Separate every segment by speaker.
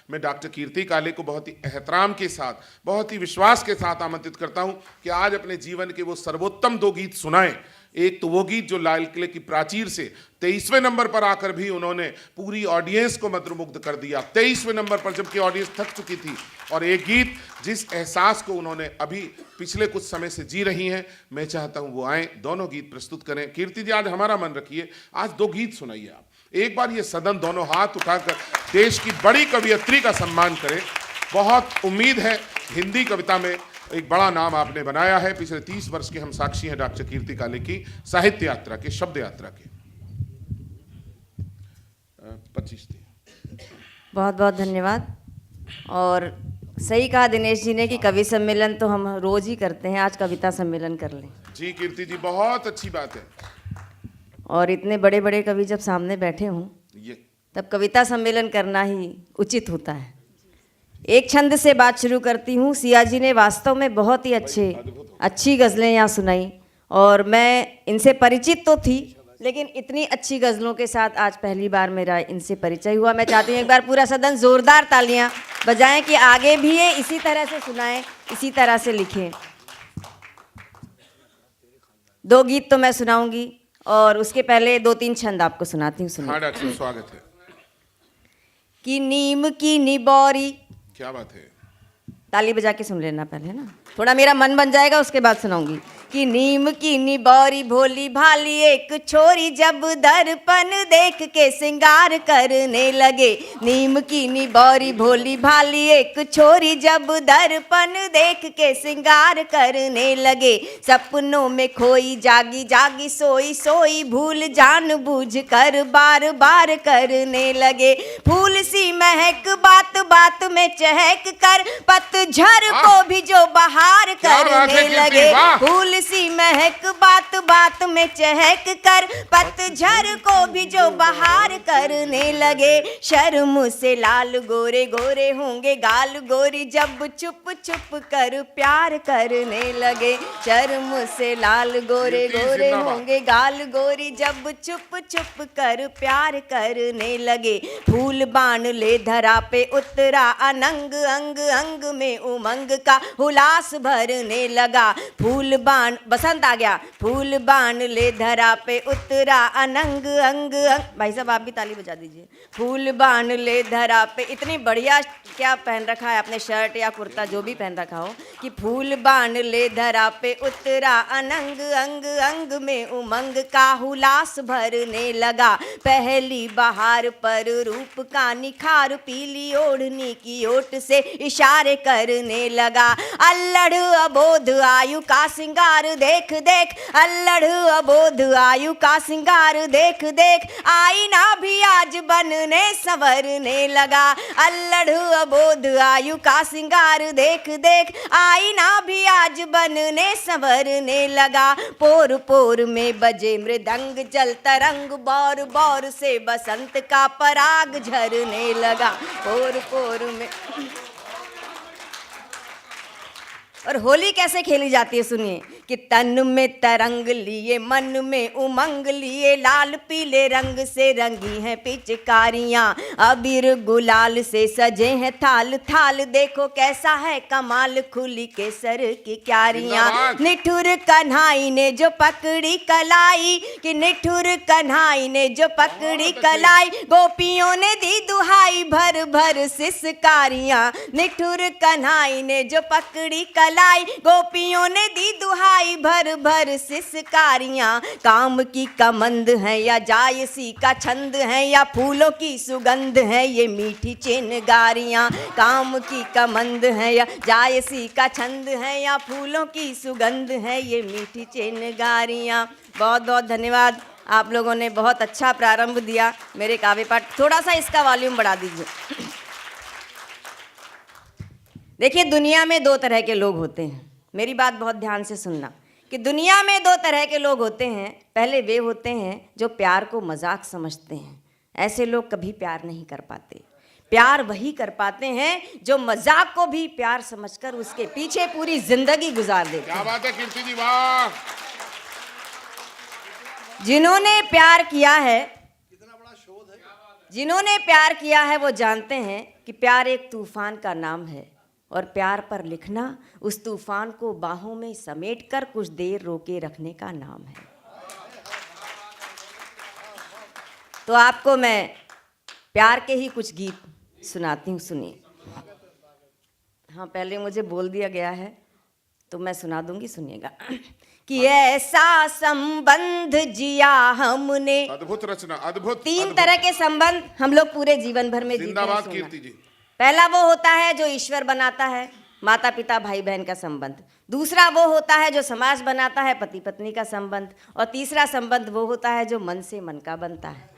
Speaker 1: मैं डॉक्टर कीर्ति काले को बहुत ही एहतराम के साथ, बहुत ही विश्वास के साथ आमंत्रित करता हूं कि आज अपने जीवन के वो सर्वोत्तम 2 गीत सुनाएं। एक तो वो गीत जो लाल किले की प्राचीर से 23वें नंबर पर आकर भी उन्होंने पूरी ऑडियंस को मंत्रमुग्ध कर दिया, 23वें नंबर पर, जबकि ऑडियंस थक चुकी थी। और एक गीत जिस एहसास को उन्होंने अभी पिछले कुछ समय से जी रही हैं, मैं चाहता हूं वो आए, दोनों गीत प्रस्तुत करें। कीर्ति जी, आज हमारा मन रखिए, आज 2 गीत सुनाइए आप। एक बार ये सदन दोनों हाथ उठाकर देश की बड़ी कवियत्री का सम्मान करें। बहुत उम्मीद है, हिंदी कविता में एक बड़ा नाम आपने बनाया है। पिछले 30 वर्ष के हम साक्षी हैं डॉक्टर कीर्ति काले की साहित्य यात्रा के, शब्द यात्रा के। 25 थी।
Speaker 2: बहुत बहुत धन्यवाद। और सही कहा दिनेश जी ने कि कवि सम्मेलन तो हम रोज ही करते हैं, आज कविता सम्मेलन कर लें।
Speaker 1: जी कीर्ति जी, बहुत अच्छी बात है।
Speaker 2: और इतने बड़े बड़े कवि जब सामने बैठे हों तब कविता सम्मेलन करना ही उचित होता है। एक छंद से बात शुरू करती हूँ। सिया जी ने वास्तव में बहुत ही अच्छी गज़लें यहाँ सुनाई, और मैं इनसे परिचित तो थी, लेकिन इतनी अच्छी गज़लों के साथ आज पहली बार मेरा इनसे परिचय हुआ। मैं चाहती हूँ एक बार पूरा सदन ज़ोरदार तालियां बजाएं कि आगे भी ये इसी तरह से सुनाएं, इसी तरह से लिखें। 2 गीत तो मैं सुनाऊंगी, और उसके पहले 2-3 छंद आपको सुनाती हूँ।
Speaker 1: हाँ डॉक्टर, स्वागत है।
Speaker 2: कि नीम की निबौरी,
Speaker 1: क्या बात है,
Speaker 2: ताली बजा के सुन लेना पहले ना, थोड़ा मेरा मन बन जाएगा, उसके बाद सुनाऊंगी। कि नीम की निबौरी भोली भाली एक छोरी, जब दर्पण देख के श्रृंगार करने लगे। नीम की निबौरी भोली भाली एक छोरी, जब दर्पण देख के श्रृंगार करने लगे। सपनों में खोई जागी जागी सोई सोई, भूल जान बूझ कर बार बार करने लगे। फूल सी महक बात बात में चहक कर, पतझड़ को भी जो बहार करने लगे। फूल सी महक बात बात में चहक कर, पतझड़ को भी जो बहार करने लगे। शर्म से लाल गोरे गोरे होंगे गाल गोरी, जब चुप चुप कर प्यार करने लगे। शर्म से लाल गोरे गोरे होंगे गाल गोरी, जब चुप चुप कर प्यार करने लगे। फूल बाण ले धरा पे उतरा अनंग, अंग अंग में उमंग का हुलास भरने लगा। फूल बाण, बसंत आ गया। फूल बाण ले धरा पे उतरा अनंग अंग अंग, भाई साहब आप भी ताली बजा दीजिए। फूल बाण ले धरा पे, इतनी बढ़िया क्या पहन रखा है आपने, शर्ट या कुर्ता जो भी पहन रखा हो, कि फूल बाण ले धरा पे उतरा अनंग अंग अंग में उमंग का हुलास भरने लगा। पहली बहार पर रूप का निखार, पीली ओढ़नी की ओट से इशारे करने लगा। अल्लड़ अबोध आयु का सिंगार देख देख, अल्लड़ अबोध आयु का सिंगार देख देख, आईना भी आज बनने संवरने लगा। अल्लड़ अबोध आयु का सिंगार देख देख, आईना भी आज बनने संवरने लगा। पोर पोर में बजे मृदंग जल तरंग, बौर बौर से बसंत का पराग झरने लगा। पोर पोर में, और होली कैसे खेली जाती है सुनिए। कि तन में तरंग लिए मन में उमंग लिए, लाल पीले रंग से रंगी हैं पिचकारियां, अबीर गुलाल से सजे हैं थाल थाल, देखो कैसा है कमाल खुली केसर की क्यारियां। निठुर कन्हाई ने जो पकड़ी कलाई, कि निठुर कन्हाई ने जो पकड़ी कलाई, गोपियों ने दी दुहाई भर भर सिसकारियां। निठुर कन्हाई ने जो पकड़ी कलाई, गोपियों ने दी दुहाई भर भर सिसकारियां। काम की कमंद है या जायसी का छंद है, या फूलों की सुगंध है ये मीठी चिनगारियां। काम की कमंद है या जायसी का छंद है, या फूलों की सुगंध है ये मीठी चिनगारियां। बहुत बहुत धन्यवाद, आप लोगों ने बहुत अच्छा प्रारंभ दिया मेरे काव्य पाठ। थोड़ा सा इसका वॉल्यूम बढ़ा दीजिए। देखिए, दुनिया में 2 तरह के लोग होते हैं, मेरी बात बहुत ध्यान से सुनना, कि दुनिया में 2 तरह के लोग होते हैं। पहले वे होते हैं जो प्यार को मजाक समझते हैं, ऐसे लोग कभी प्यार नहीं कर पाते। प्यार वही कर पाते हैं जो मजाक को भी प्यार समझकर उसके पीछे पूरी जिंदगी गुजार देते हैं।
Speaker 1: क्या बात है कीर्ति जी, वाह।
Speaker 2: जिन्होंने प्यार किया है, जिन्होंने प्यार किया है वो जानते हैं कि प्यार एक तूफान का नाम है, और प्यार पर लिखना उस तूफान को बाहों में समेटकर कुछ देर रोके रखने का नाम है। तो आपको मैं प्यार के ही कुछ गीत सुनाती हूँ, सुनिए। हाँ, पहले मुझे बोल दिया गया है तो मैं सुना दूंगी, सुनिएगा। कि ऐसा संबंध जिया हमने।
Speaker 1: अद्भुत रचना, अद्भुत।
Speaker 2: तीन तरह के संबंध हम लोग पूरे जीवन भर में जीते हैं।
Speaker 1: जिंदाबाद कीर्ति जी।
Speaker 2: पहला वो होता है जो ईश्वर बनाता है, माता पिता भाई बहन का संबंध। दूसरा वो होता है जो समाज बनाता है, पति पत्नी का संबंध। और तीसरा संबंध वो होता है जो मन से मन का बनता है।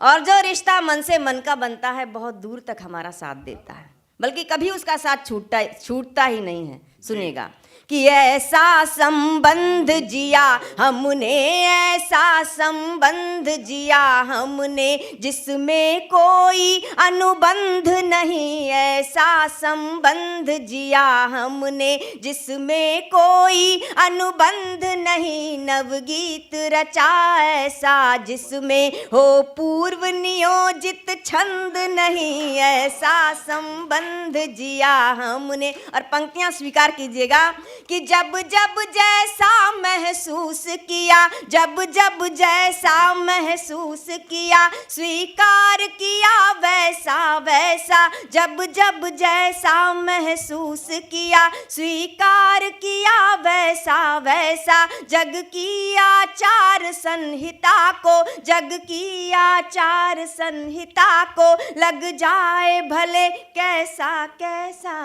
Speaker 2: और जो रिश्ता मन से मन का बनता है बहुत दूर तक हमारा साथ देता है, बल्कि कभी उसका साथ छूटता ही नहीं है। सुनिएगा कि ऐसा संबंध जिया हमने, ऐसा संबंध जिया हमने जिसमें कोई अनुबंध नहीं, ऐसा संबंध जिया हमने जिसमें कोई अनुबंध नहीं, नवगीत रचा ऐसा जिसमें हो पूर्व नियोजित छंद नहीं, ऐसा संबंध जिया हमने। और पंक्तियां स्वीकार कीजिएगा कि जब जब जैसा महसूस किया, जब जब जैसा महसूस किया, स्वीकार किया वैसा वैसा, जब जब जैसा महसूस किया, स्वीकार किया वैसा वैसा, जग की आचार संहिता को, जग की आचार संहिता को लग जाए भले कैसा कैसा।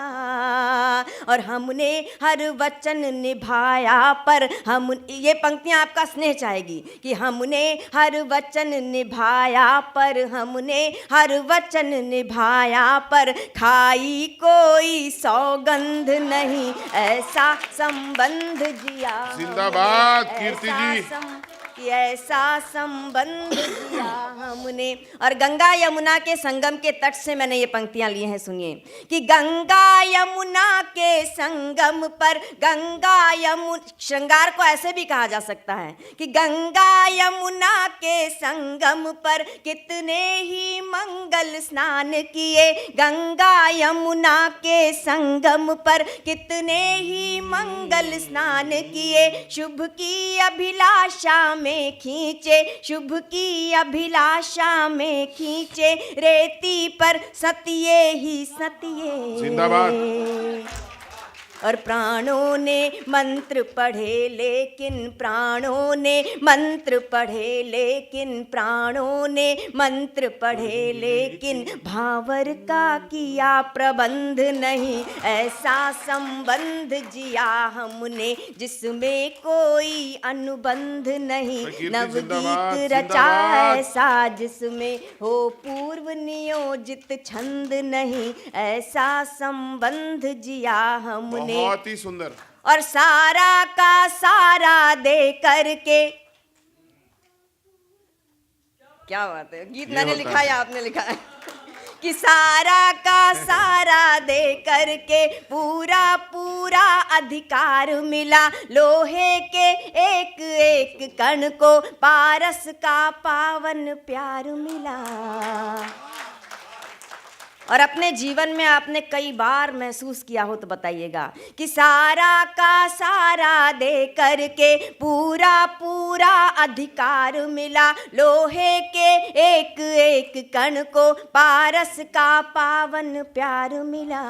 Speaker 2: और हमने हर वचन निभाया पर हम, ये पंक्तियां आपका स्नेह चाहेगी कि हमने हर वचन निभाया पर, हमने हर वचन निभाया पर, खाई कोई सौगंध नहीं, ऐसा संबंध जिया।
Speaker 1: जिंदाबाद कीर्ति जी।
Speaker 2: ऐसा संबंध जिया हमने। और गंगा यमुना के संगम के तट से मैंने ये पंक्तियां ली हैं, सुनिए। कि गंगा यमुना के संगम पर, गंगा यमुना, श्रृंगार को ऐसे भी कहा जा सकता है कि गंगा यमुना के संगम पर कितने ही मंगल स्नान किए, गंगा यमुना के संगम पर कितने ही मंगल स्नान किए, शुभ की अभिलाषा में खींचे, शुभ की अभिलाषा में खींचे, रेती पर सतिये ही सतिये।
Speaker 1: जिंदाबाद।
Speaker 2: और प्राणों ने मंत्र पढ़े लेकिन, प्राणों ने मंत्र पढ़े लेकिन, प्राणों ने मंत्र पढ़े लेकिन, भावर का किया प्रबंध नहीं, ऐसा संबंध जिया हमने जिसमें कोई अनुबंध नहीं, नवगीत रचा ऐसा जिसमें हो पूर्व नियोजित छंद नहीं, ऐसा संबंध जिया हमने।
Speaker 1: बहुत ही सुंदर।
Speaker 2: और सारा का सारा दे करके, क्या बात है, गीत मैंने लिखा या आपने लिखा है? कि सारा का सारा दे करके पूरा पूरा अधिकार मिला, लोहे के एक एक कण को पारस का पावन प्यार मिला। और अपने जीवन में आपने कई बार महसूस किया हो तो बताइएगा कि सारा का सारा दे करके पूरा पूरा अधिकार मिला, लोहे के एक एक कण को पारस का पावन प्यार मिला।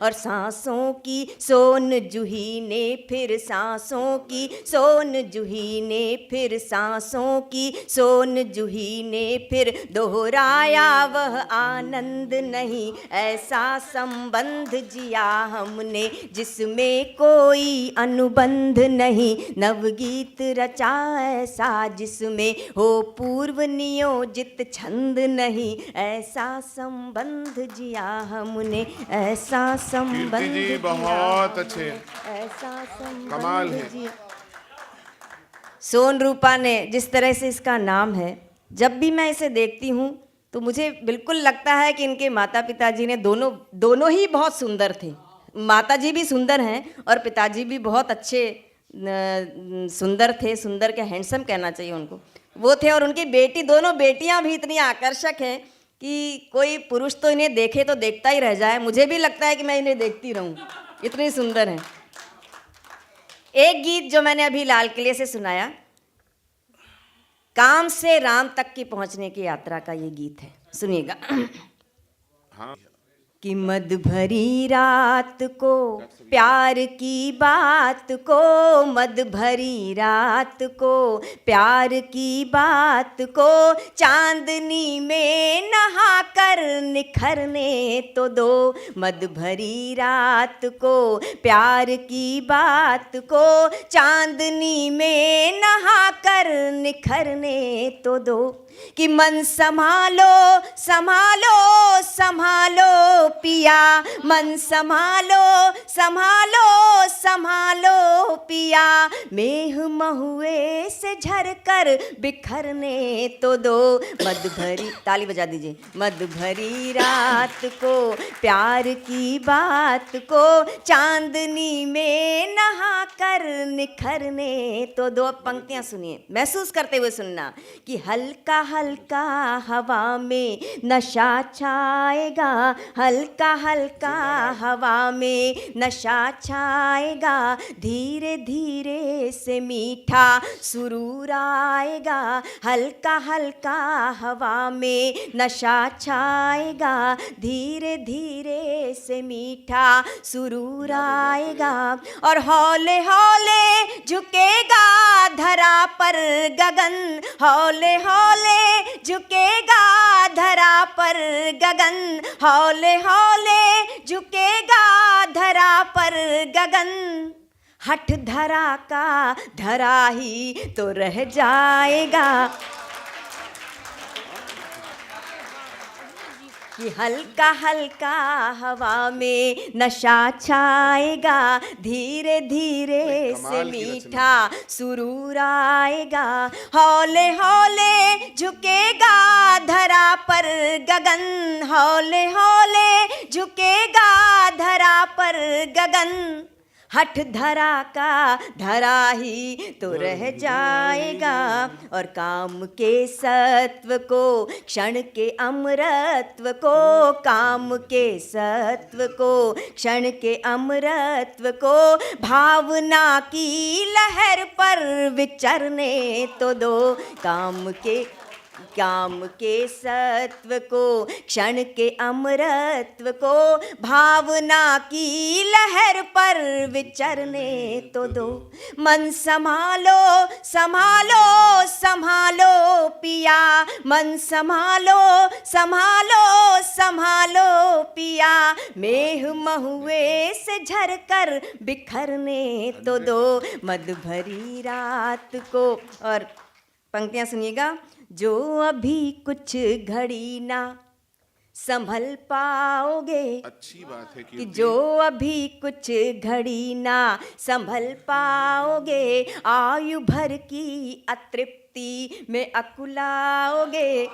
Speaker 2: और सांसों की सोन जूही ने फिर सांसों की सोन जूही ने फिर सांसों की सोन जूही ने फिर दोहराया वह आनंद नहीं, ऐसा संबंध जिया हमने जिसमें कोई अनुबंध नहीं, नवगीत रचा ऐसा जिसमें हो पूर्व नियोजित छंद नहीं, ऐसा संबंध जिया हमने, ऐसा संबंध
Speaker 1: जी बहुत अच्छे,
Speaker 2: ऐसा संबंध
Speaker 1: कमाल है।
Speaker 2: सोन रूपा ने जिस तरह से इसका नाम है, जब भी मैं इसे देखती हूँ तो मुझे बिल्कुल लगता है कि इनके माता पिताजी ने दोनों ही बहुत सुंदर थे। माता जी भी सुंदर हैं और पिताजी भी बहुत अच्छे सुंदर थे, सुंदर के हैंडसम कहना चाहिए उनको। वो थे, और उनकी बेटी, दोनों बेटियां भी इतनी आकर्षक हैं कि कोई पुरुष तो इन्हें देखे तो देखता ही रह जाए। मुझे भी लगता है कि मैं इन्हें देखती रहूं, इतनी सुंदर हैं। एक गीत जो मैंने अभी लाल किले से सुनाया, काम से राम तक की पहुंचने की यात्रा का ये गीत है, सुनिएगा।
Speaker 1: हाँ,
Speaker 2: कि मद भरी रात को प्यार की बात को, मद भरी रात को प्यार की बात को, चांदनी में नहा कर निखरने तो दो। मद भरी रात को प्यार की बात को, चांदनी में नहा कर निखरने तो दो। कि मन संभालो संभालो संभालो पिया, मन संभालो संभालो संभालो पिया, मेह महुए से झरकर बिखरने तो दो। मद भरी, ताली बजा दीजिए। मद भरी रात को प्यार की बात को, चांदनी में नहा कर निखरने तो दो। अब पंक्तियां सुनिए, महसूस करते हुए सुनना कि हल्का हल्का हवा में नशा छाएगा, हल्का हल्का हवा में नशा छाएगा, धीरे धीरे से मीठा सुरूर आएगा। हल्का हल्का हवा में नशा छाएगा, धीरे धीरे से मीठा सुरूर आएगा। और हौले हौले झुकेगा धरा पर गगन, हौले हौले झुकेगा धरा पर गगन, हौले हौले झुकेगा धरा पर गगन। हठ धरा का धरा ही तो रह जाएगा। कि हल्का हल्का हवा में नशा छाएगा, धीरे धीरे से मीठा सुरूर आएगा। हौले हौले झुकेगा धरा पर गगन, हौले हौले झुकेगा धरा पर गगन। हठ धरा का धरा ही तो रह जाएगा। और काम के सत्व को, क्षण के अमरत्व को, काम के सत्व को, क्षण के अमरत्व को, भावना की लहर पर विचरने तो दो। काम के सत्व को, क्षण के अमरत्व को, भावना की लहर पर विचरने तो दो। मन संभालो संभालो संभालो पिया, मन संभालो संभालो संभालो पिया, मेह महुए से झरकर बिखरने तो दो। मद भरी रात को, और पंक्तियां सुनिएगा। जो अभी कुछ घड़ी ना संभल पाओगे,
Speaker 1: अच्छी बात है
Speaker 2: कि जो अभी कुछ घड़ी ना संभल पाओगे, आयु भर की अतृप्ति में अकुलाओगे।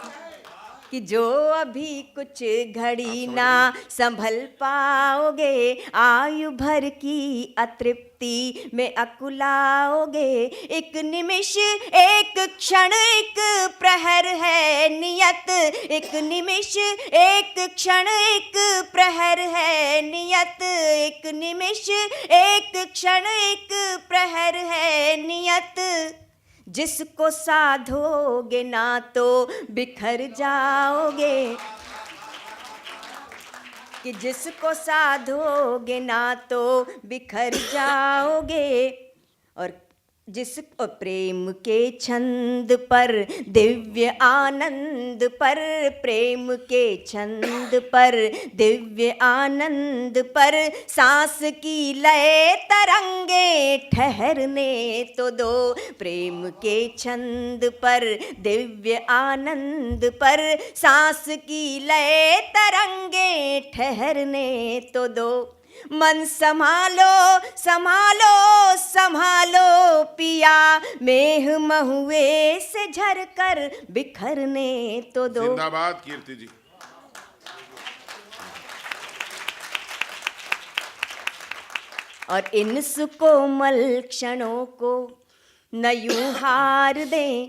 Speaker 2: कि जो अभी कुछ घड़ी ना संभल पाओगे, आयु भर की अतृप्ति में अकुलाओगे। एक निमिष एक क्षण एक प्रहर है नियत, एक निमिष एक क्षण एक प्रहर है नियत, एक निमिष एक क्षण एक प्रहर है नियत। जिसको साधोगे ना तो बिखर जाओगे, कि जिसको साधोगे ना तो बिखर जाओगे। और जिस प्रेम के छंद पर दिव्य आनंद पर, प्रेम के छंद पर दिव्य आनंद पर, सांस की लय तरंगे ठहरने तो दो। प्रेम के छंद पर दिव्य आनंद पर, सांस की लय तरंगे ठहरने तो दो। मन संभालो संभालो संभालो पिया, मेह महुए से झरकर बिखरने तो दो।
Speaker 1: जिंदाबाद कीर्ति जी।
Speaker 2: और इन सुकोमल क्षणों को न यूं हार दें,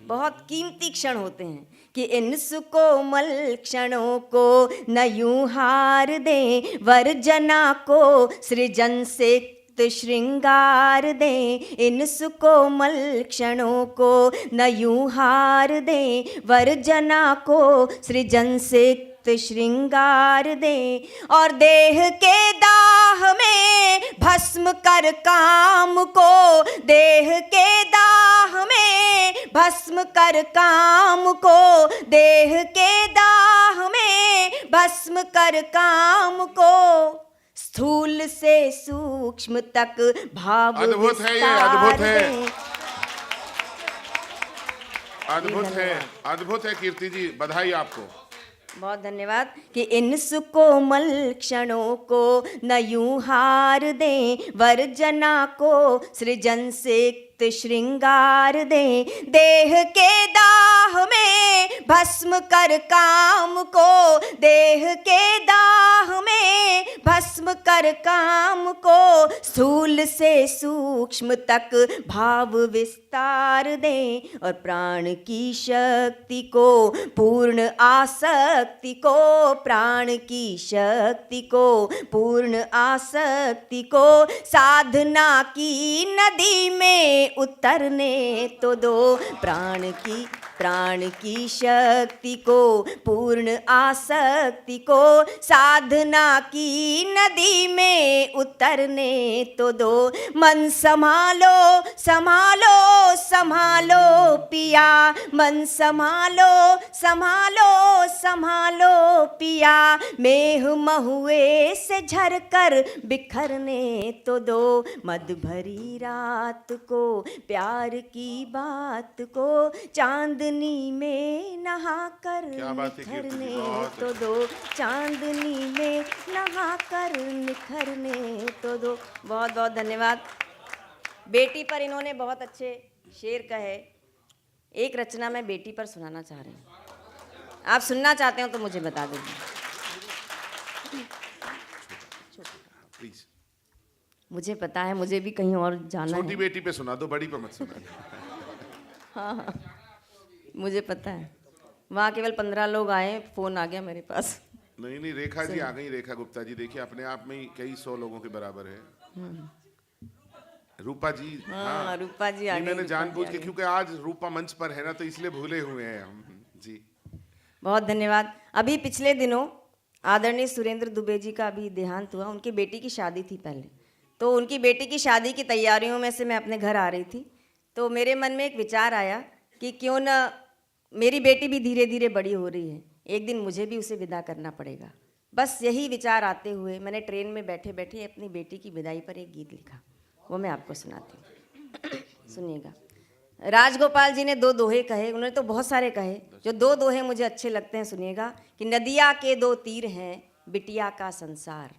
Speaker 2: बहुत कीमती क्षण होते हैं कि इन सुकोमल क्षणों को न यूं हार दें, वर्जना को सृजन से श्रृंगार दें। इन सुकोमल क्षणों को न यूं हार दें, वर्जना को सृजन से श्रृंगार दें। और देह के दाह में भस्म कर काम को, देह के दाह में भस्म कर काम को, देह के दाह में भस्म कर काम को, स्थूल से सूक्ष्म तक भाव
Speaker 1: अद्भुत है, ये अद्भुत है, अद्भुत है, अद्भुत है कीर्ति जी, बधाई आपको,
Speaker 2: बहुत धन्यवाद। कि इन सुकोमल क्षणों को न यूं हार दें, वर्जना को सृजन से श्रृंगार दें। देह के दाह में भस्म कर काम को, देह के दाह में भस्म कर काम को, स्थूल से सूक्ष्म तक भाव विस्तार दें। और प्राण की शक्ति को, पूर्ण आसक्ति को, प्राण की शक्ति को, पूर्ण आसक्ति को, साधना की नदी में उतरने तो दो। प्राण की शक्ति को, पूर्ण आसक्ति को, साधना की नदी में उतरने तो दो। मन संभालो संभालो संभालो पिया, मन संभालो संभालो संभालो पिया, मेह महुए से झरकर बिखरने तो दो। मद भरी रात को, प्यार की बात को, चांदनी में नहाकर निखरने तो दो, चांदनी में नहाकर निखरने तो दो। बहुत बहुत धन्यवाद। बेटी पर इन्होंने बहुत अच्छे शेर कहे। एक रचना मैं बेटी पर सुनाना चाह रही हूँ, आप सुनना चाहते हो तो मुझे बता दीजिए।
Speaker 1: प्लीज।
Speaker 2: मुझे पता है, मुझे भी कहीं और जाना है।
Speaker 1: छोटी बेटी पे सुना दो, बड़ी पे मत सुना।
Speaker 2: हाँ, मुझे पता है। वहाँ केवल 15 लोग आए, फोन आ गया मेरे पास।
Speaker 1: नहीं नहीं, रेखा जी आ गई, रेखा गुप्ता जी, देखिए अपने आप में ही कई 100 लोगों के बराबर है। रूपा जी,
Speaker 2: हाँ, रूपा जी आ गई।
Speaker 1: मैंने जानबूझ के, क्योंकि आज रूपा मंच पर है ना, तो इसलिए भूले हुए हैं हम जी।
Speaker 2: बहुत धन्यवाद। अभी पिछले दिनों आदरणीय सुरेंद्र दुबे जी का अभी देहांत हुआ। उनकी बेटी की शादी थी पहले, तो उनकी बेटी की शादी की तैयारियों में से मैं अपने घर आ रही थी, तो मेरे मन में एक विचार आया कि क्यों ना, मेरी बेटी भी धीरे धीरे बड़ी हो रही है, एक दिन मुझे भी उसे विदा करना पड़ेगा। बस यही विचार आते हुए मैंने ट्रेन में बैठे बैठे अपनी बेटी की विदाई पर एक गीत लिखा, वो मैं आपको सुनाती हूँ, सुनिएगा। राजगोपाल जी ने 2 दोहे कहे, उन्होंने तो बहुत सारे कहे, जो 2 दोहे मुझे अच्छे लगते हैं, सुनिएगा। कि नदिया के 2 तीर हैं, बिटिया का संसार।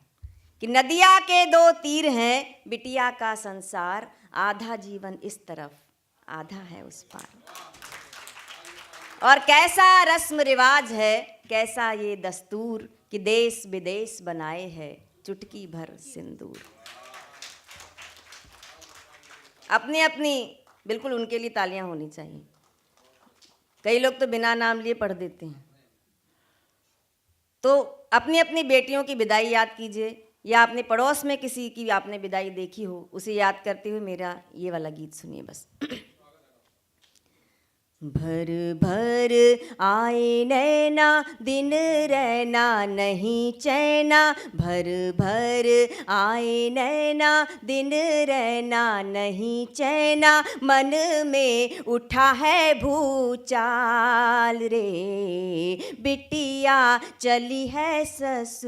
Speaker 2: कि नदिया के 2 तीर हैं, बिटिया का संसार, आधा जीवन इस तरफ, आधा है उस पार। और कैसा रस्म रिवाज है, कैसा ये दस्तूर, कि देश विदेश बनाए है चुटकी भर सिंदूर। अपनी अपनी, बिल्कुल उनके लिए तालियां होनी चाहिए। कई लोग तो बिना नाम लिए पढ़ देते हैं। तो अपनी अपनी बेटियों की विदाई याद कीजिए, या अपने पड़ोस में किसी की आपने विदाई देखी हो, उसे याद करते हुए मेरा ये वाला गीत सुनिए बस। भर भर आए नैना, दिन रहना नहीं चैना, भर भर आए नैना, दिन रहना नहीं चैना, मन में उठा है भूचाल रे, बिटिया चली है ससुराल।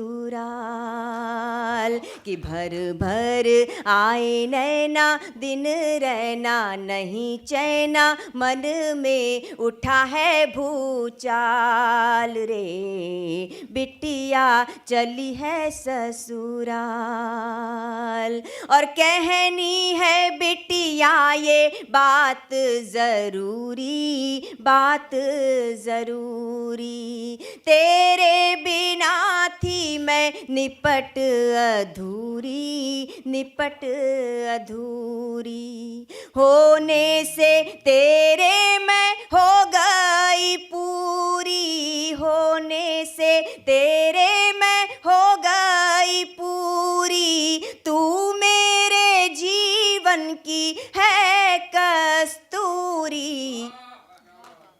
Speaker 2: कि भर भर आए नैना, दिन रहना नहीं चैना, मन में उठा है भूचाल रे, बिटिया चली है ससुराल। और कहनी है बिटिया ये बात जरूरी, बात जरूरी, तेरे बिना थी मैं निपट अधूरी होने से तेरे मैं हो गई पूरी, होने से तेरे मैं हो गई पूरी, तू मेरे जीवन की है कस्तूरी।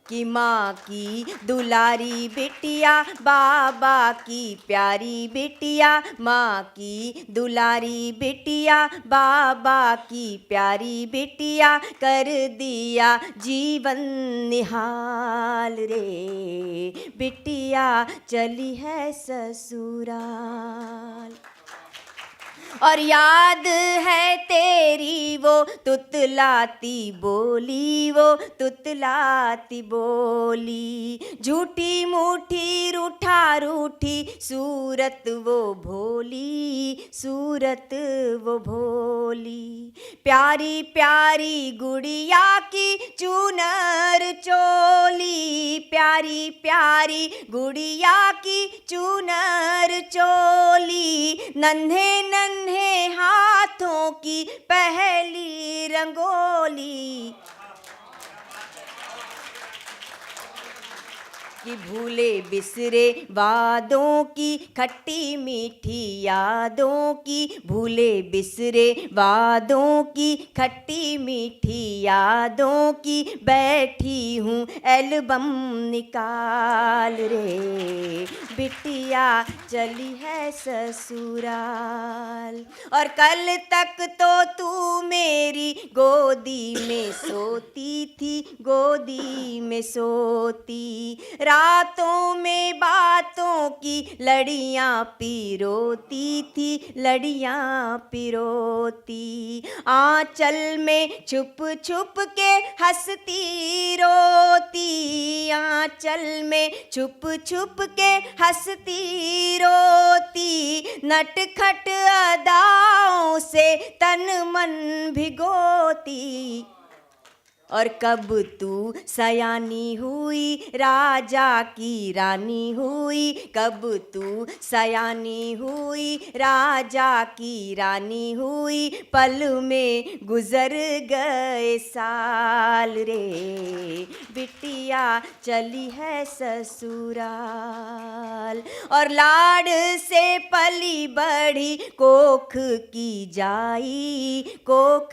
Speaker 2: कि माँ की दुलारी बिटिया, बाबा की प्यारी बिटिया, माँ की दुलारी बिटिया, बाबा की प्यारी बिटिया, कर दिया जीवन निहाल रे, बिटिया चली है ससुराल। और याद है तेरी वो तुतलाती बोली, वो तुतलाती बोली, झूठी मूठी रूठा रूठी सूरत वो भोली, सूरत वो भोली। प्यारी प्यारी गुड़िया की चूनर चोली, प्यारी प्यारी गुड़िया की चूनर चोली, नन्हे नन्हे हाथों की पहली रंगोली। कि भूले बिसरे वादों की खट्टी मीठी यादों की, भूले बिसरे वादों की खट्टी मीठी यादों की, बैठी हूँ एल्बम निकाल रे, बिटिया चली है ससुराल। और कल तक तो तू मेरी गोदी में सोती थी, गोदी में सोती, रातों में बातों की लड़ियां पिरोती थी, लड़ियां पिरोती, आंचल में छुप छुप के हंसती रोती, आंचल में छुप छुप के हंसती रोती, नटखट अदाओं से तन मन भिगोती। और कब तू सयानी हुई राजा की रानी हुई, कब तू सयानी हुई राजा की रानी हुई, पल में गुजर गए साल रे, बिटिया चली है ससुराल। और लाड से पली बढ़ी कोख की जाई, कोख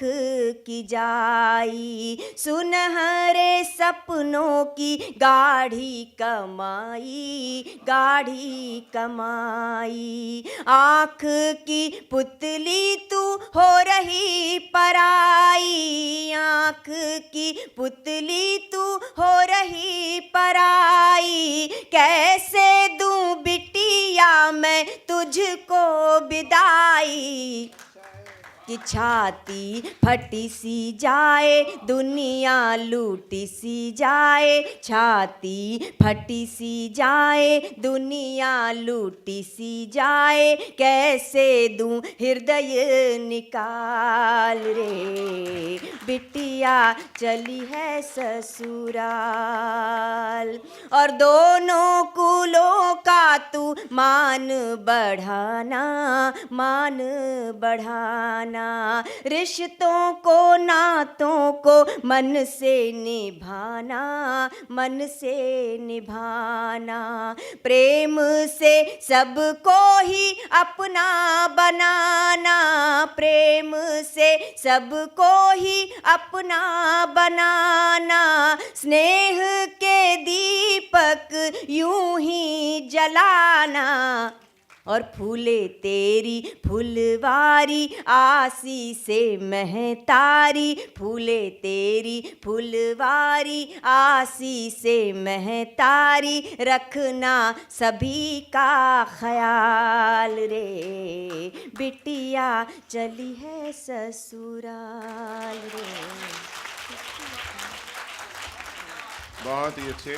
Speaker 2: की जाई, सुनहरे सपनों की गाढ़ी कमाई, गाढ़ी कमाई, आँख की पुतली तू हो रही पराई, आँख की पुतली तू हो रही पराई, कैसे दूं बिटिया मैं तुझको विदाई। कि छाती फटी सी जाए दुनिया लूटी सी जाए, छाती फटी सी जाए दुनिया लूटी सी जाए, कैसे दूं हृदय निकाल रे, बिटिया चली है ससुराल। और दोनों कुलों का तू मान बढ़ाना, मान बढ़ाना, रिश्तों को नातों को मन से निभाना, मन से निभाना, प्रेम से सबको ही अपना बनाना, प्रेम से सबको ही अपना बनाना, स्नेह के दीपक यूं ही जलाना। और फूले तेरी फुलवारी आसी से महतारी, फूले तेरी फुलवारी आसी से महतारी, रखना सभी का ख्याल रे, बिटिया चली है ससुराल रे।
Speaker 1: बहुत ही अच्छे।